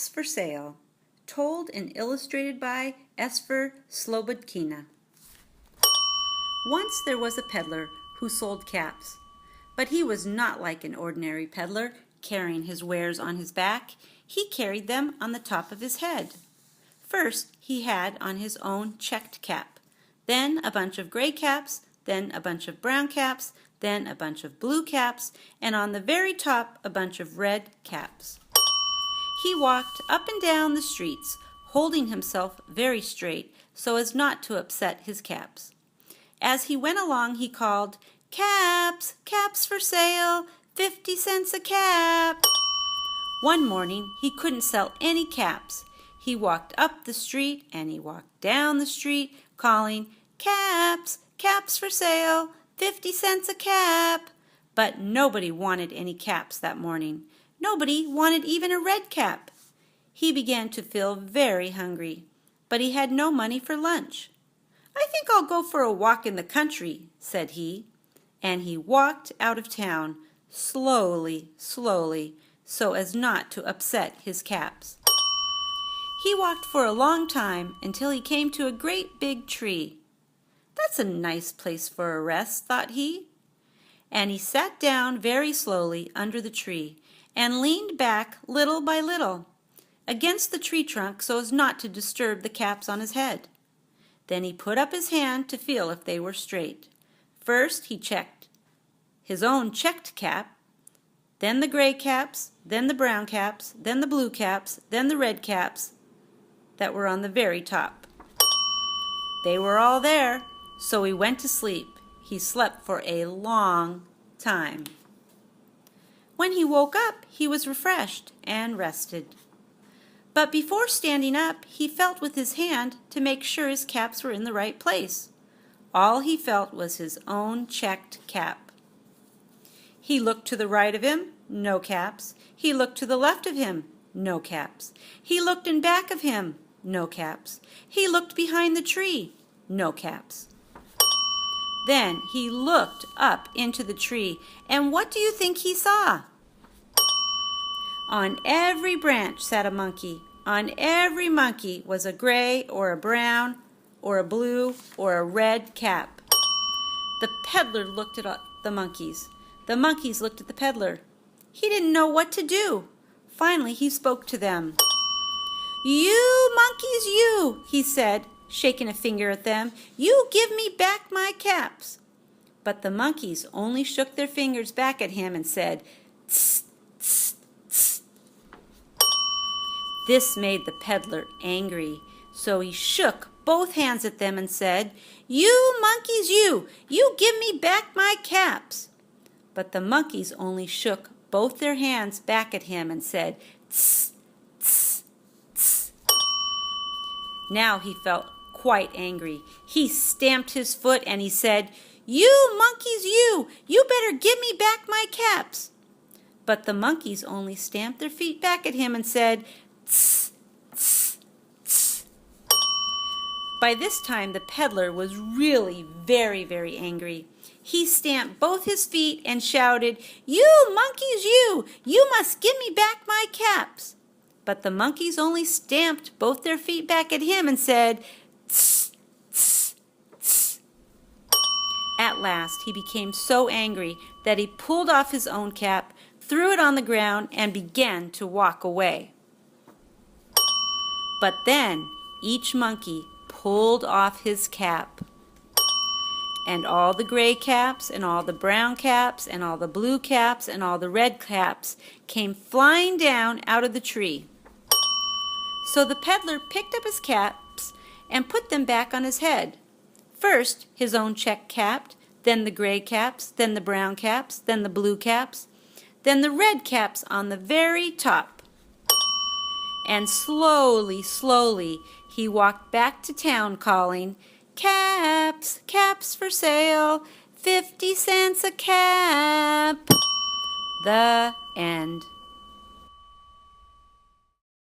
Caps for Sale, told and illustrated by Esfer Slobodkina. Once there was a peddler who sold caps, but he was not like an ordinary peddler carrying his wares on his back. He carried them on the top of his head. First, he had on his own checked cap, then a bunch of gray caps, then a bunch of brown caps, then a bunch of blue caps, and on the very top a bunch of red caps. He walked up and down the streets, holding himself very straight so as not to upset his caps. As he went along, he called, "Caps, caps for sale, 50 cents a cap." One morning, he couldn't sell any caps. He walked up the street and he walked down the street, calling, "Caps, caps for sale, 50 cents a cap." But nobody wanted any caps that morning. Nobody wanted even a red cap. He began to feel very hungry, but he had no money for lunch. "I think I'll go for a walk in the country," said he. And he walked out of town, slowly, slowly, so as not to upset his caps. He walked for a long time until he came to a great big tree. "That's a nice place for a rest," thought he. And he sat down very slowly under the tree and leaned back little by little against the tree trunk so as not to disturb the caps on his head. Then he put up his hand to feel if they were straight. First he checked his own checked cap, then the gray caps, then the brown caps, then the blue caps, then the red caps that were on the very top. They were all there, so he went to sleep. He slept for a long time. When he woke up, he was refreshed and rested. But before standing up, he felt with his hand to make sure his caps were in the right place. All he felt was his own checked cap. He looked to the right of him, no caps. He looked to the left of him, no caps. He looked in back of him, no caps. He looked behind the tree, no caps. Then he looked up into the tree, and what do you think he saw? On every branch sat a monkey. On every monkey was a gray or a brown or a blue or a red cap. The peddler looked at the monkeys. The monkeys looked at the peddler. He didn't know what to do. Finally, he spoke to them. "You monkeys, you," he said, shaking a finger at them. "You give me back my caps." But the monkeys only shook their fingers back at him and said, "Tss, tss, tss." This made the peddler angry, so he shook both hands at them and said, "You monkeys, you give me back my caps." But the monkeys only shook both their hands back at him and said, "Tss, tss, tss." Now he felt quite angry. He stamped his foot and he said, "You monkeys, you better give me back my caps." But the monkeys only stamped their feet back at him and said, "Tss, tss, tss." By this time the peddler was really very, very angry. He stamped both his feet and shouted, "You monkeys, you must give me back my caps." But the monkeys only stamped both their feet back at him and said, "Tss, tss, tss." At last he became so angry that he pulled off his own cap, threw it on the ground, and began to walk away. But then each monkey pulled off his cap, and all the gray caps and all the brown caps and all the blue caps and all the red caps came flying down out of the tree. So the peddler picked up his caps and put them back on his head. First his own check cap, then the gray caps, then the brown caps, then the blue caps, then the red caps on the very top. And slowly, slowly he walked back to town calling, "Caps, caps for sale, 50 cents a cap." The end.